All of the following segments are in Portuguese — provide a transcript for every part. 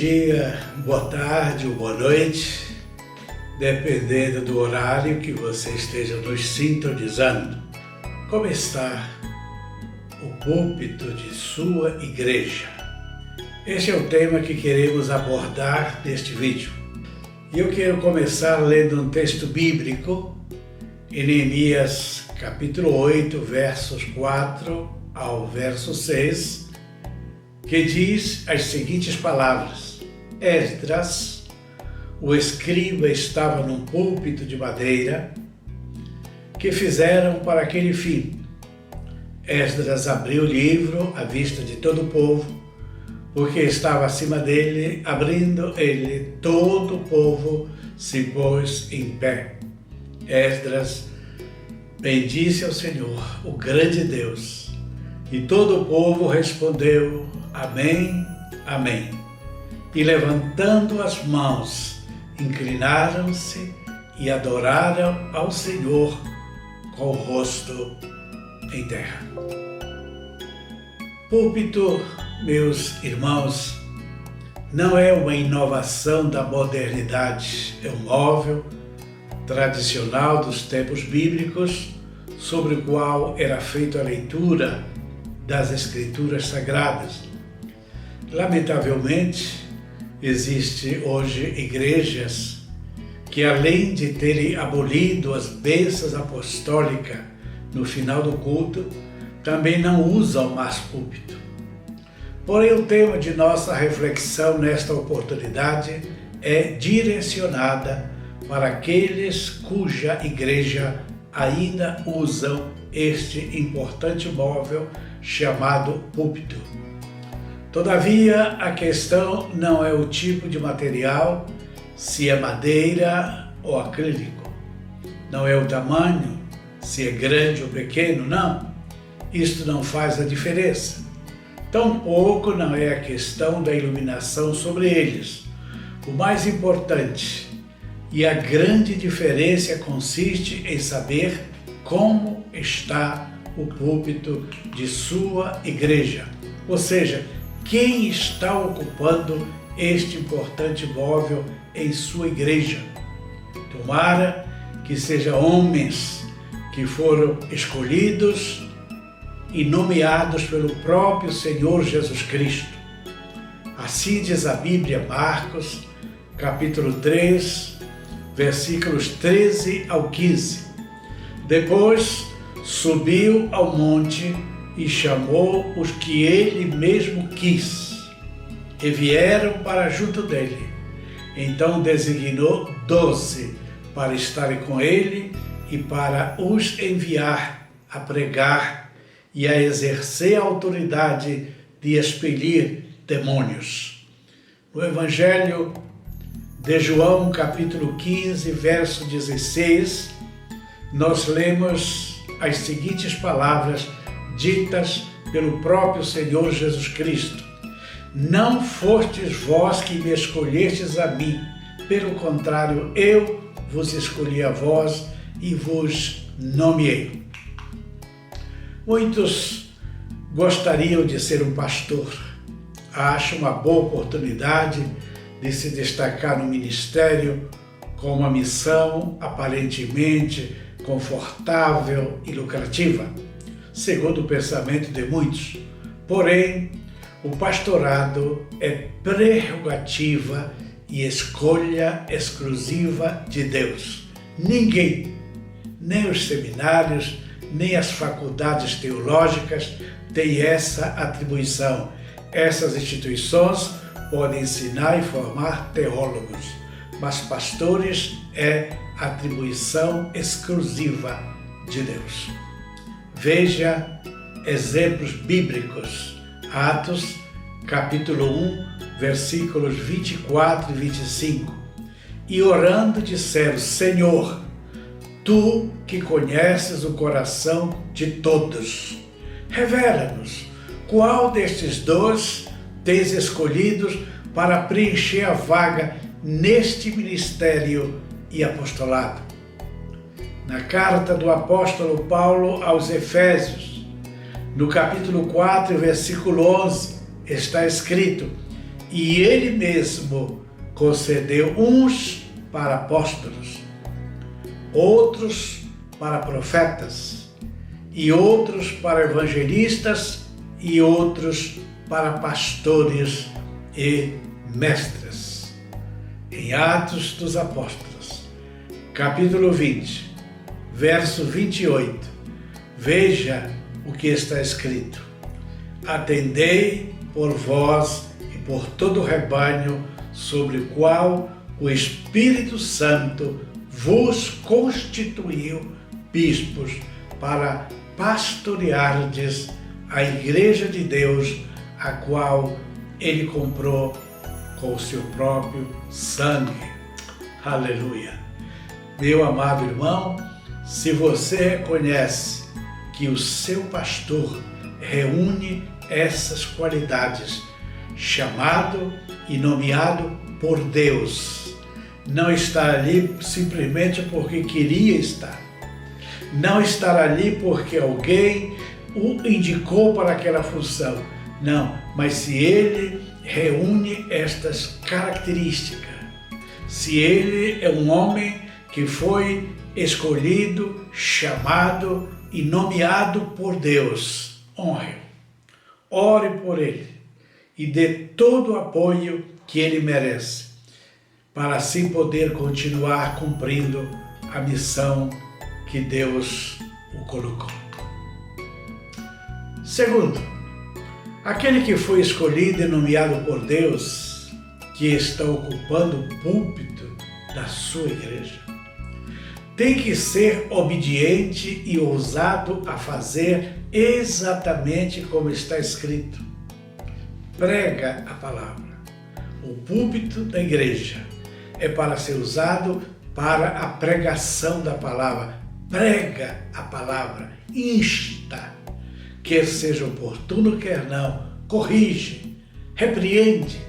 dia, boa tarde ou boa noite, dependendo do horário que você esteja nos sintonizando. Como está o púlpito de sua igreja? Este é o tema que queremos abordar neste vídeo. E eu quero começar lendo um texto bíblico em Neemias capítulo 8, versos 4 ao verso 6, que diz as seguintes palavras: Esdras, o escriba, estava num púlpito de madeira que fizeram para aquele fim. Esdras abriu o livro à vista de todo o povo, porque estava acima dele. Abrindo ele, todo o povo se pôs em pé. Esdras bendisse ao Senhor, o grande Deus, e todo o povo respondeu: Amém, Amém. E levantando as mãos, inclinaram-se e adoraram ao Senhor com o rosto em terra. Púlpito, meus irmãos, não é uma inovação da modernidade, é um móvel tradicional dos tempos bíblicos sobre o qual era feita a leitura das Escrituras Sagradas. Lamentavelmente, existem hoje igrejas que, além de terem abolido as bênçãos apostólicas no final do culto, também não usam mais púlpito. Porém, o tema de nossa reflexão nesta oportunidade é direcionada para aqueles cuja igreja ainda usam este importante móvel chamado púlpito. Todavia, a questão não é o tipo de material, se é madeira ou acrílico. Não é o tamanho, se é grande ou pequeno, não. Isto não faz a diferença. Tampouco não é a questão da iluminação sobre eles. O mais importante e a grande diferença consiste em saber como está o púlpito de sua igreja, ou seja, quem está ocupando este importante móvel em sua igreja. Tomara que sejam homens que foram escolhidos e nomeados pelo próprio Senhor Jesus Cristo. Assim diz a Bíblia, Marcos, capítulo 3, versículos 13 ao 15. Depois subiu ao monte e chamou os que ele mesmo quis, e vieram para junto dele. Então designou 12 para estarem com ele e para os enviar a pregar e a exercer a autoridade de expelir demônios. No Evangelho de João, capítulo 15, verso 16, nós lemos as seguintes palavras ditas pelo próprio Senhor Jesus Cristo: Não fostes vós que me escolhestes a mim, pelo contrário, eu vos escolhi a vós e vos nomeei. Muitos gostariam de ser um pastor. Acham uma boa oportunidade de se destacar no ministério com uma missão aparentemente confortável e lucrativa, segundo o pensamento de muitos. Porém, o pastorado é prerrogativa e escolha exclusiva de Deus. Ninguém, nem os seminários, nem as faculdades teológicas têm essa atribuição. Essas instituições podem ensinar e formar teólogos, mas pastores é atribuição exclusiva de Deus. Veja exemplos bíblicos. Atos, capítulo 1, versículos 24 e 25. E orando disseram: Senhor, Tu que conheces o coração de todos, revela-nos qual destes dois tens escolhidos para preencher a vaga neste ministério e apostolado. Na carta do apóstolo Paulo aos Efésios, no capítulo 4, versículo 11, está escrito: e ele mesmo concedeu uns para apóstolos, outros para profetas, e outros para evangelistas, e outros para pastores e mestres. Em Atos dos Apóstolos, capítulo 20, verso 28, veja o que está escrito: atendei por vós e por todo o rebanho sobre o qual o Espírito Santo vos constituiu bispos para pastoreardes a igreja de Deus, a qual ele comprou com o seu próprio sangue. Aleluia! Meu amado irmão, se você reconhece que o seu pastor reúne essas qualidades, chamado e nomeado por Deus, não está ali simplesmente porque queria estar, não está ali porque alguém o indicou para aquela função, não, mas se ele reúne estas características, se ele é um homem que foi escolhido, chamado e nomeado por Deus, honre, ore por ele e dê todo o apoio que ele merece, para assim poder continuar cumprindo a missão que Deus o colocou. Segundo, aquele que foi escolhido e nomeado por Deus, que está ocupando o púlpito da sua igreja, tem que ser obediente e ousado a fazer exatamente como está escrito. Prega a palavra. O púlpito da igreja é para ser usado para a pregação da palavra. Prega a palavra, insta, quer seja oportuno, quer não, corrige, repreende,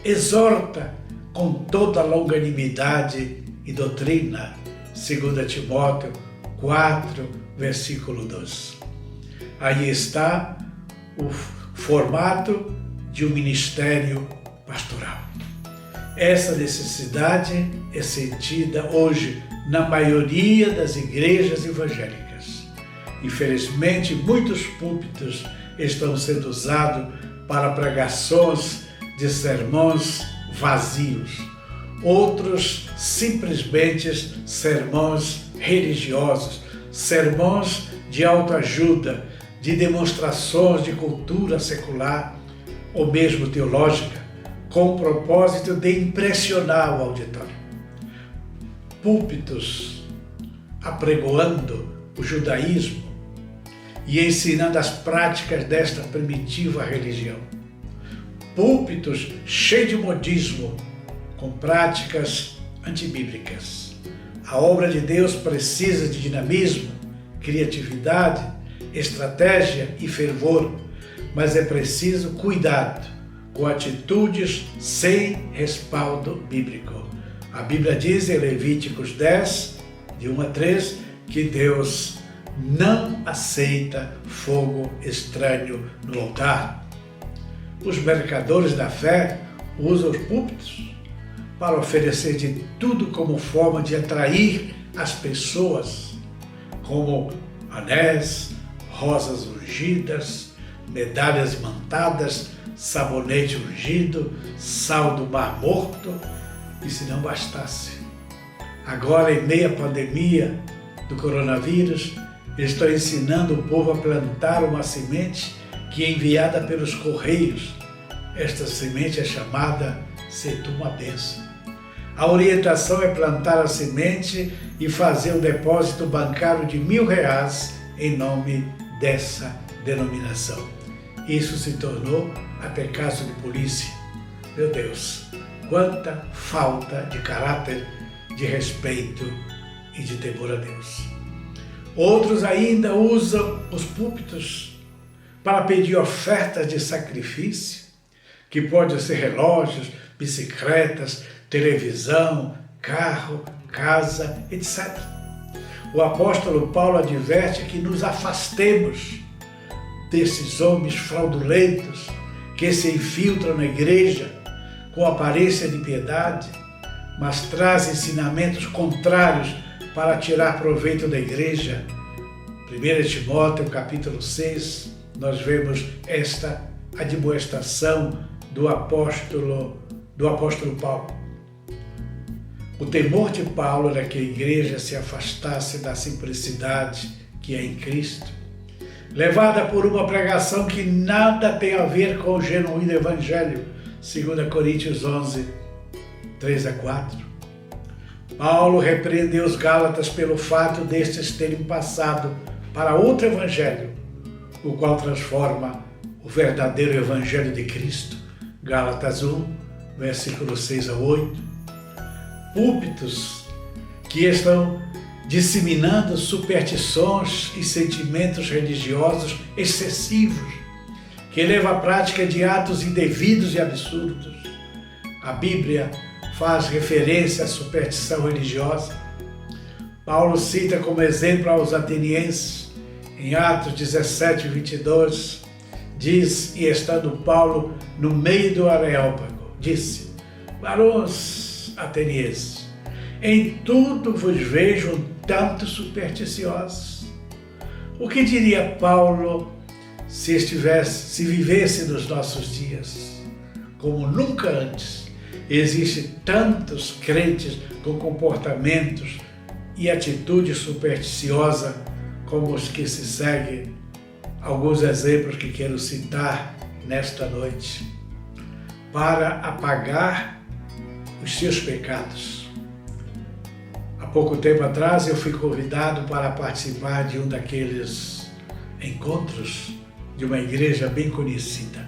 exorta com toda longanimidade e doutrina. 2 Timóteo 4, versículo 12. Aí está o formato de um ministério pastoral. Essa necessidade é sentida hoje na maioria das igrejas evangélicas. Infelizmente, muitos púlpitos estão sendo usados para pregações de sermões vazios. Outros simplesmente sermões religiosos, sermões de autoajuda, de demonstrações de cultura secular ou mesmo teológica, com o propósito de impressionar o auditório. Púlpitos apregoando o judaísmo e ensinando as práticas desta primitiva religião. Púlpitos cheios de modismo, com práticas antibíblicas. A obra de Deus precisa de dinamismo, criatividade, estratégia e fervor, mas é preciso cuidado com atitudes sem respaldo bíblico. A Bíblia diz em Levíticos 10, de 1 a 3, que Deus não aceita fogo estranho no altar. Os mercadores da fé usam os púlpitos para oferecer de tudo como forma de atrair as pessoas, como anéis, rosas ungidas, medalhas imantadas, sabonete ungido, sal do Mar Morto, e se não bastasse, agora em meio à pandemia do coronavírus, estou ensinando o povo a plantar uma semente que é enviada pelos correios. Esta semente é chamada "Se tu uma bênção". A orientação é plantar a semente e fazer o depósito bancário de R$1.000 em nome dessa denominação. Isso se tornou até caso de polícia. Meu Deus, quanta falta de caráter, de respeito e de temor a Deus. Outros ainda usam os púlpitos para pedir ofertas de sacrifício, que podem ser relógios, bicicletas, televisão, carro, casa, etc. O apóstolo Paulo adverte que nos afastemos desses homens fraudulentos que se infiltram na igreja com aparência de piedade, mas traz ensinamentos contrários para tirar proveito da igreja. 1 Timóteo capítulo 6, nós vemos esta admoestação do apóstolo Paulo. O temor de Paulo era que a igreja se afastasse da simplicidade que é em Cristo, levada por uma pregação que nada tem a ver com o genuíno evangelho, 2 Coríntios 11, 3-4. Paulo repreendeu os Gálatas pelo fato destes terem passado para outro evangelho, o qual transforma o verdadeiro evangelho de Cristo. Gálatas 1, versículos 6-8. Púlpitos que estão disseminando superstições e sentimentos religiosos excessivos, que levam à prática de atos indevidos e absurdos. A Bíblia faz referência à superstição religiosa. Paulo cita como exemplo aos atenienses, em Atos 17, 22, diz, e estando Paulo no meio do Areópago, disse: varões atenienses, em tudo vos vejo um tanto supersticiosos. O que diria Paulo se vivesse nos nossos dias? Como nunca antes, existem tantos crentes com comportamentos e atitude supersticiosa como os que se seguem. Alguns exemplos que quero citar nesta noite. Para apagar os seus pecados. Há pouco tempo atrás eu fui convidado para participar de um daqueles encontros de uma igreja bem conhecida.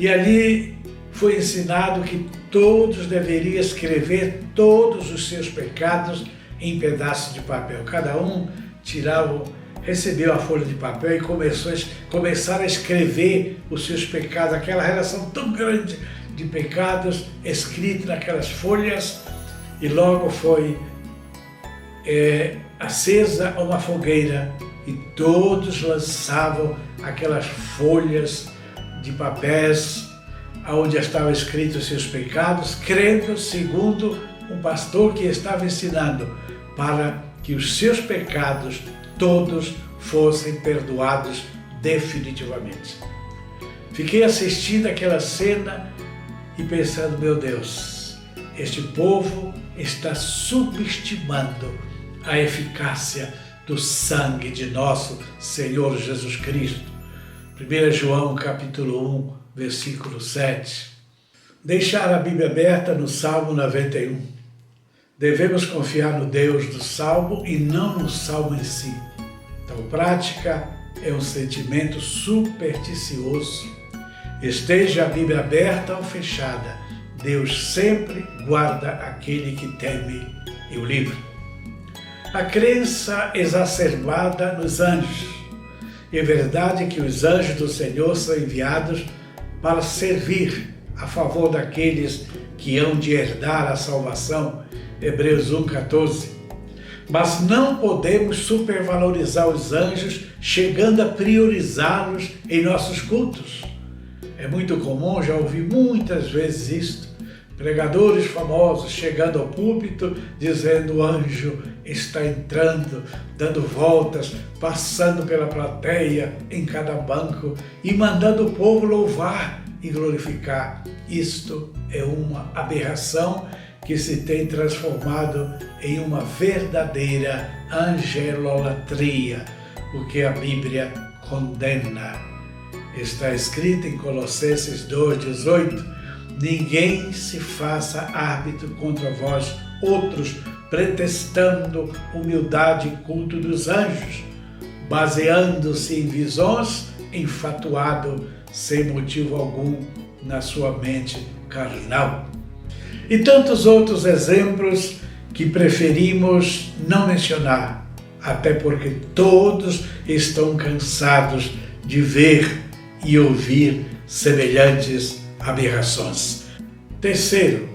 E ali foi ensinado que todos deveriam escrever todos os seus pecados em pedaços de papel. Cada um recebeu a folha de papel e começaram a escrever os seus pecados, aquela relação tão grande de pecados escritos naquelas folhas, e logo foi acesa uma fogueira e todos lançavam aquelas folhas de papéis onde estavam escritos os seus pecados, crendo segundo um pastor que estava ensinando para que os seus pecados todos fossem perdoados definitivamente. Fiquei assistindo aquela cena e pensando, meu Deus, este povo está subestimando a eficácia do sangue de nosso Senhor Jesus Cristo. 1 João capítulo 1, versículo 7. Deixar a Bíblia aberta no Salmo 91. Devemos confiar no Deus do Salmo e não no Salmo em si. Tal prática é um sentimento supersticioso. Esteja a Bíblia aberta ou fechada, Deus sempre guarda aquele que teme e o livra. A crença exacerbada nos anjos. É verdade que os anjos do Senhor são enviados para servir a favor daqueles que hão de herdar a salvação, Hebreus 1,14. Mas não podemos supervalorizar os anjos, chegando a priorizá-los em nossos cultos. É muito comum, já ouvi muitas vezes isto, pregadores famosos chegando ao púlpito, dizendo: o anjo está entrando, dando voltas, passando pela plateia, em cada banco, e mandando o povo louvar e glorificar. Isto é uma aberração que se tem transformado em uma verdadeira angelolatria, o que a Bíblia condena. Está escrito em Colossenses 2,18: ninguém se faça árbitro contra vós outros, pretextando humildade e culto dos anjos, baseando-se em visões, enfatuado sem motivo algum na sua mente carnal. E tantos outros exemplos que preferimos não mencionar, até porque todos estão cansados de ver e ouvir semelhantes aberrações. Terceiro,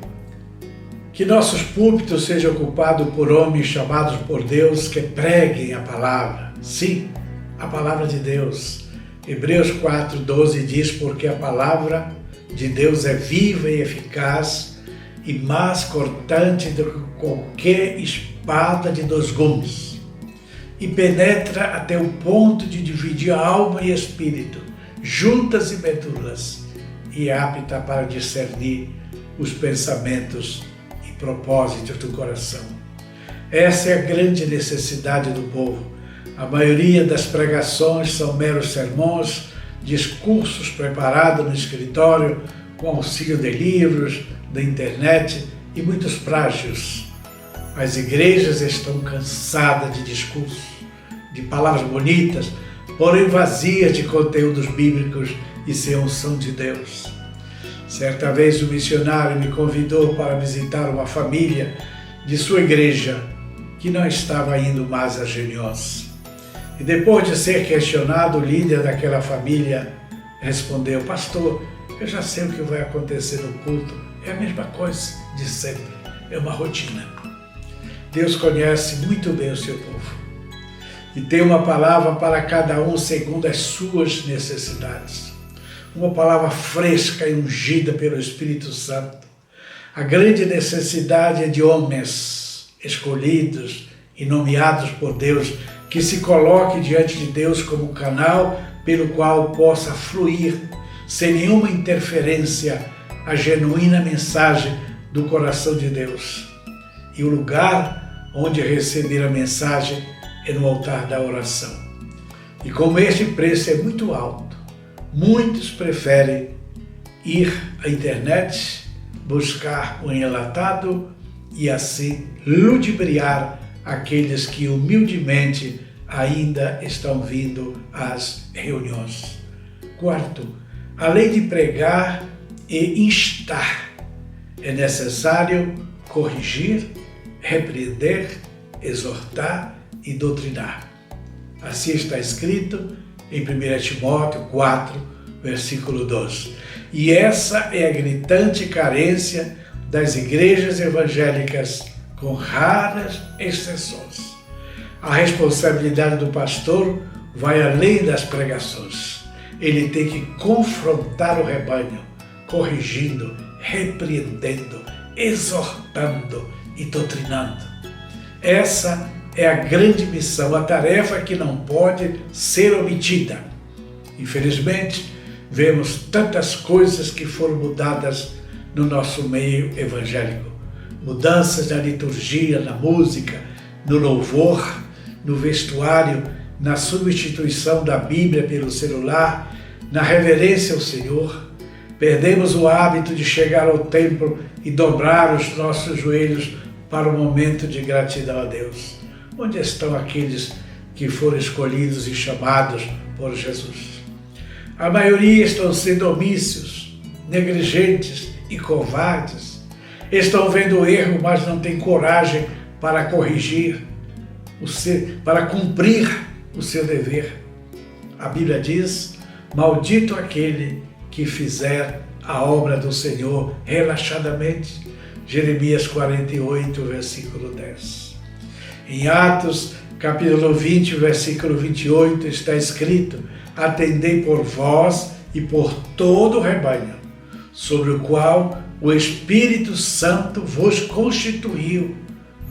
que nossos púlpitos sejam ocupados por homens chamados por Deus que preguem a palavra. Sim, a palavra de Deus. Hebreus 4,12 diz: porque a palavra de Deus é viva e eficaz e mais cortante do que qualquer espada de 2 gumes, e penetra até o ponto de dividir alma e espírito, juntas e medulas, e é apta para discernir os pensamentos e propósitos do coração. Essa é a grande necessidade do povo. A maioria das pregações são meros sermões, discursos preparados no escritório com auxílio de livros, da internet e muitos plágios. As igrejas estão cansadas de discursos, de palavras bonitas, porém vazias de conteúdos bíblicos e sem unção de Deus. Certa vez um missionário me convidou para visitar uma família de sua igreja que não estava indo mais às reuniões. E depois de ser questionado, o líder daquela família respondeu: pastor, eu já sei o que vai acontecer no culto, é a mesma coisa de sempre, é uma rotina. Deus conhece muito bem o seu povo e tem uma palavra para cada um segundo as suas necessidades. Uma palavra fresca e ungida pelo Espírito Santo. A grande necessidade é de homens escolhidos e nomeados por Deus, que se coloque diante de Deus como canal pelo qual possa fluir, sem nenhuma interferência, a genuína mensagem do coração de Deus. E o lugar onde receber a mensagem é no altar da oração. E como este preço é muito alto, muitos preferem ir à internet, buscar um enlatado e assim ludibriar aqueles que humildemente ainda estão vindo às reuniões. Quarto, além de pregar e instar, é necessário corrigir, repreender, exortar e doutrinar. Assim está escrito em 1 Timóteo 4, versículo 12. E essa é a gritante carência das igrejas evangélicas, com raras exceções. A responsabilidade do pastor vai além das pregações. Ele tem que confrontar o rebanho, corrigindo, repreendendo, exortando e doutrinando. Essa é a grande missão, a tarefa que não pode ser omitida. Infelizmente, vemos tantas coisas que foram mudadas no nosso meio evangélico. Mudanças na liturgia, na música, no louvor, no vestuário, na substituição da Bíblia pelo celular, na reverência ao Senhor. Perdemos o hábito de chegar ao templo e dobrar os nossos joelhos para o momento de gratidão a Deus. Onde estão aqueles que foram escolhidos e chamados por Jesus? A maioria estão sendo omíscios, negligentes e covardes. Estão vendo o erro, mas não têm coragem para corrigir, para cumprir o seu dever. A Bíblia diz: maldito aquele que fizer a obra do Senhor relaxadamente. Jeremias 48, versículo 10. Em Atos, capítulo 20, versículo 28, está escrito: atendei por vós e por todo o rebanho, sobre o qual o Espírito Santo vos constituiu,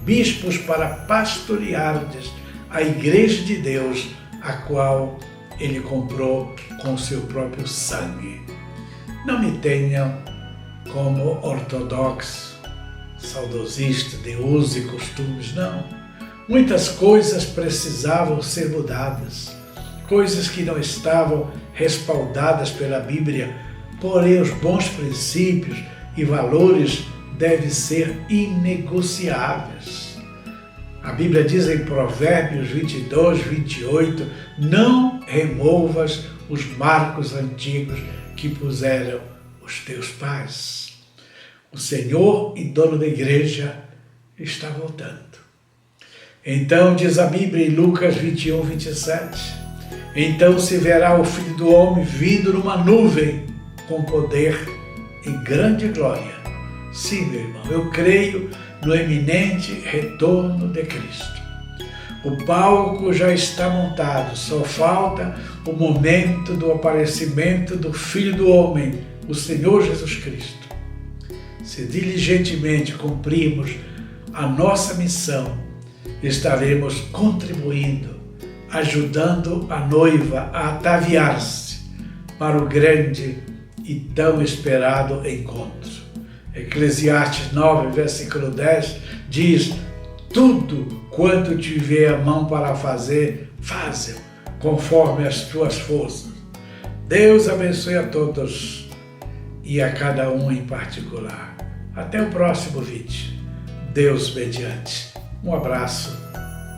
bispos para pastoreardes a igreja de Deus, a qual ele comprou com seu próprio sangue. Não me tenham como ortodoxo, saudosista de usos e costumes, não. Muitas coisas precisavam ser mudadas, coisas que não estavam respaldadas pela Bíblia, porém os bons princípios e valores devem ser inegociáveis. A Bíblia diz em Provérbios 22, 28, não removas os marcos antigos que puseram os teus pais. O Senhor e dono da igreja está voltando. Então diz a Bíblia em Lucas 21, 27, então se verá o Filho do Homem vindo numa nuvem com poder e grande glória. Sim, meu irmão, eu creio no eminente retorno de Cristo. O palco já está montado, só falta o momento do aparecimento do Filho do Homem o Senhor Jesus Cristo. Se diligentemente cumprirmos a nossa missão, estaremos contribuindo, ajudando a noiva a ataviar-se para o grande e tão esperado encontro. Eclesiastes 9, versículo 10 diz: tudo quanto tiver a mão para fazer, faze-o, conforme as tuas forças. Deus abençoe a todos e a cada um em particular. Até o próximo vídeo. Deus mediante. Um abraço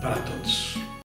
para todos.